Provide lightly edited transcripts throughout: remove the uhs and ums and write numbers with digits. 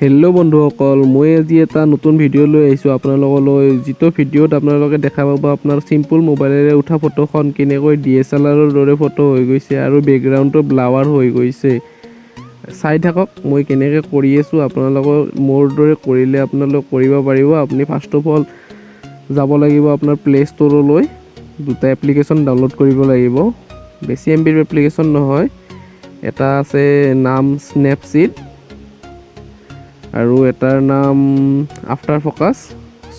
Hello' বন্ধুসকল, মই আজি এটা নতুন ভিডিঅ' লৈ আহিছোঁ আপোনালোকলৈ। যিটো ভিডিঅ'ত আপোনালোকে দেখা পাব আপোনাৰ চিম্পুল মোবাইলেৰে উঠা ফটোখন কেনেকৈ DSLRৰ দৰে ফটো হৈ গৈছে আৰু বেকগ্ৰাউণ্ডটো ব্লাৱাৰ হৈ গৈছে। চাই থাকক মই কেনেকৈ কৰি আছোঁ। আপোনালোকৰ মোৰ দৰে কৰিলে আপোনালোক কৰিব পাৰিব। আপুনি ফাৰ্ষ্ট অফ অল যাব লাগিব আপোনাৰ প্লে ষ্ট'ৰলৈ, দুটা এপ্লিকেশ্যন ডাউনলোড কৰিব লাগিব। বেছি MBৰ এপ্লিকেশ্যন নহয়, এটা আছে নাম স্নেপচিট আৰু এটাৰ নাম আফটাৰ ফ'কাছ।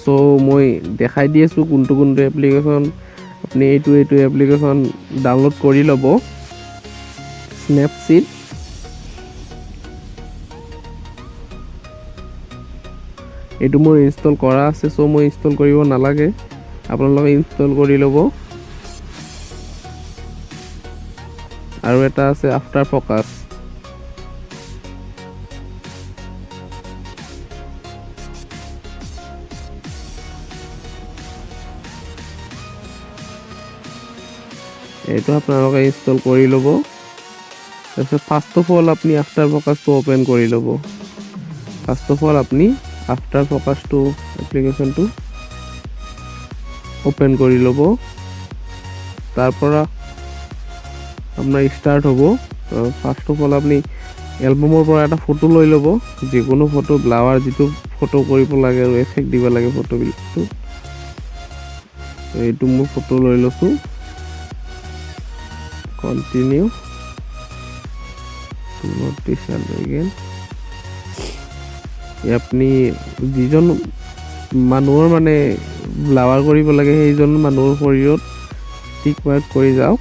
চ' মই দেখাই দি আছোঁ কোনটো এপ্লিকেশ্যন আপুনি এইটো এপ্লিকেশ্যন ডাউনলোড কৰি ল'ব। স্নেপচিট, এইটো মোৰ ইনষ্টল কৰা আছে, চ' মই ইনষ্টল কৰিব নালাগে, আপোনালোকে ইনষ্টল কৰি ল'ব। আৰু এটা আছে আফটাৰ ফ'কাছ। এইটো আপোনালোকে ইনষ্টল কৰি ল'ব। তাৰপিছত ফাৰ্ষ্ট অফ অল আপুনি আফটাৰ ফ'কাছটো অ'পেন কৰি ল'ব। ফাৰ্ষ্ট অফ অল আপুনি আফটাৰ ফ'কাছটো এপ্লিকেশ্যনটো অ'পেন কৰি ল'ব। তাৰপৰা আপোনাৰ ষ্টাৰ্ট হ'ব। ফাৰ্ষ্ট অফ অল আপুনি এলবামৰ পৰা এটা ফটো লৈ ল'ব, যিকোনো ফটো, ব্লাৱাৰ যিটো ফটো কৰিব লাগে আৰু এফেক্ট দিব লাগে ফটোবিলাকটো। এইটো মই ফটো লৈ লৈছোঁ। কণ্টিনিউ আপুনি যিজন মানুহৰ মানে ব্লাৱাৰ কৰিব লাগে সেইজন মানুহৰ শৰীৰত টিক মাৰ্ক কৰি যাওক।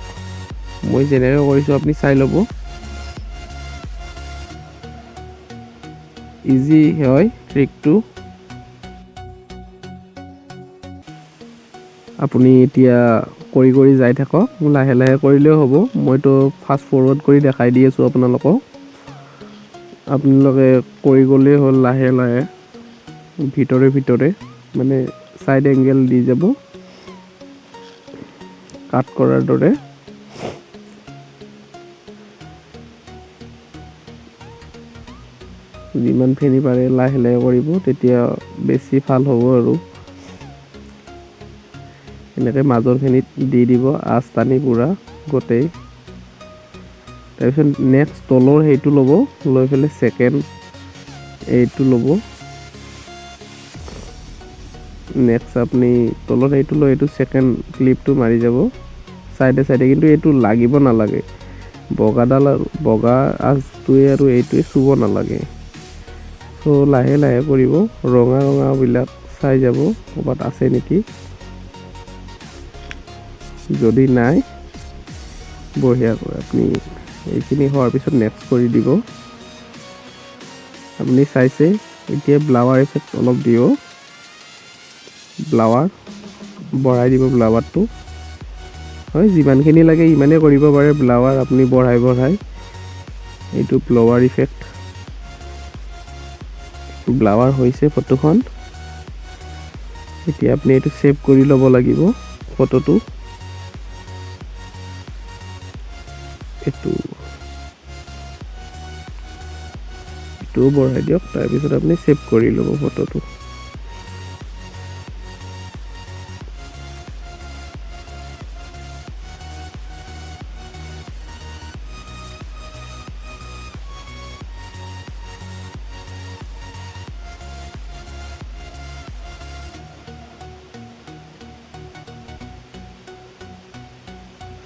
মই যেনেকৈ কৰিছোঁ আপুনি চাই ল'ব। ইজি হয় ট্ৰিকটো। আপুনি এতিয়া কৰি যাই থাকক, লাহে লাহে কৰিলেও হ'ব। মইতো ফাষ্ট ফৰৱাৰ্ড কৰি দেখাই দি আছোঁ আপোনালোকক। আপোনালোকে কৰি গ'লেই হ'ল লাহে লাহে, ভিতৰে মানে ছাইড এংগেল দি যাব কাট কৰাৰ দৰে। যিমানখিনি পাৰে লাহে লাহে কৰিব, তেতিয়া বেছি ভাল হ'ব আৰু। এনেকৈ মাজৰখিনিত দি দিব আঁচ টানি পুৰা গোটেই। তাৰপিছত নেক্সট তলৰ সেইটো ল'ব, লৈ পেলাই ছেকেণ্ড এইটো ল'ব। নেক্সট আপুনি তলত এইটো লৈ এইটো ছেকেণ্ড ক্লিপটো মাৰি যাব চাইডে চাইডে, কিন্তু এইটো লাগিব নালাগে। বগাডাল আৰু বগা আঁচটোৱে আৰু এইটোৱে চুব নালাগে। চ' লাহে লাহে কৰিব, ৰঙাবিলাক চাই যাব ক'ৰবাত আছে নেকি। যদি নাই, বঢ়িয়াকৈ আপুনি এইখিনি হোৱাৰ পিছত নেক্সট কৰি দিব। আপুনি চাইছে, এতিয়া ব্লাৱাৰ ইফেক্ট অলপ দিব, ব্লাৱাৰ বঢ়াই দিব। ব্লাৱাৰটো হয়, যিমানখিনি লাগে ইমানেই কৰিব পাৰে। ব্লাৱাৰ আপুনি বঢ়াই এইটো ব্লাৱাৰ ইফেক্ট। ব্লাৱাৰ হৈছে ফটোখন। এতিয়া আপুনি এইটো ছেভ কৰি ল'ব লাগিব ফটোটো। এইটোও বঢ়াই দিয়ক, তাৰপিছত আপুনি ছেভ কৰি ল'ব ফটোটো।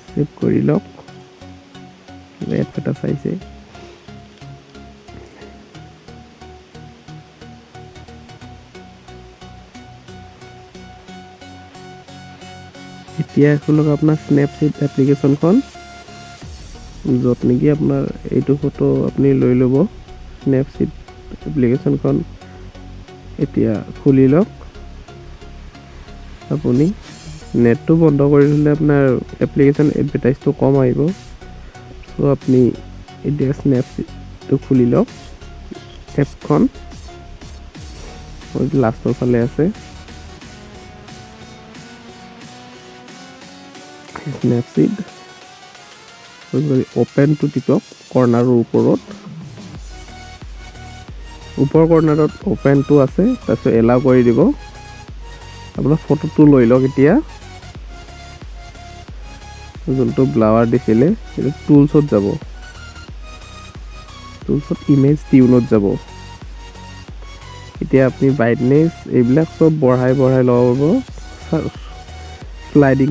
ছেভ কৰি লওক। এটা চাইছে, এতিয়া খোলক আপোনাৰ স্নেপচিট এপ্লিকেশ্যনখন, য'ত নেকি আপোনাৰ এইটো ফটো আপুনি লৈ ল'ব। স্নেপচিট এপ্লিকেশ্যনখন এতিয়া খুলি লওক। আপুনি নেটটো বন্ধ কৰি থ'লে আপোনাৰ এপ্লিকেশ্যন এডভাৰটাইজটো কম আহিব। চ' আপুনি এতিয়া স্নেপচিটটো খুলি লওক। এপখন লাষ্টৰ ফালে আছে, স্নেপচিট। অ'পেনটো টিপক কৰ্নাৰৰ ওপৰত। ওপৰ কৰ্নাৰত ওপেনটো আছে, তাৰপিছত এলাউ কৰি দিব। আপোনাৰ ফটোটো লৈ লওক। এতিয়া যোনটো ব্লাৱাৰ দিছিলে সেইটো টুলছত যাব, টুলছত ইমেজ টিউনত যাব। এতিয়া আপুনি ব্ৰাইটনেছ এইবিলাক চব বঢ়াই ল'ব স্লাইডিং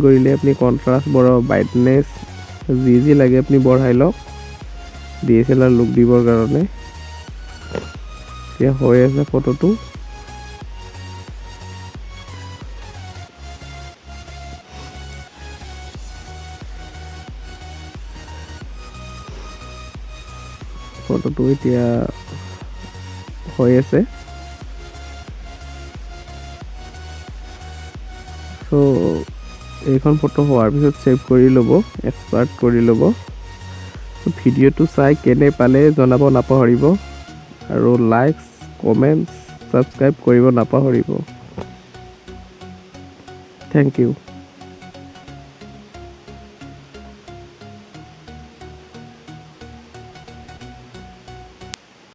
কৰিলে আপুনি কণ্ট্ৰাষ্ট বঢ়াব, ব্ৰাইটনেছ যি লাগে আপুনি বঢ়াই লওক DSLR লুক দিবৰ কাৰণে। এতিয়া হৈ আছে ফটোটো। এতিয়া হৈ আছে। চ' এইখন ফটো হোৱাৰ পিছত ছেভ কৰি ল'ব, এক্সপাৰ্ট কৰি ল'ব। ভিডিঅ'টো চাই কেনে পালে জনাব নাপাহৰিব, আৰু লাইকছ, কমেণ্টছ, ছাবস্ক্ৰাইব কৰিব নাপাহৰিব। Thank U.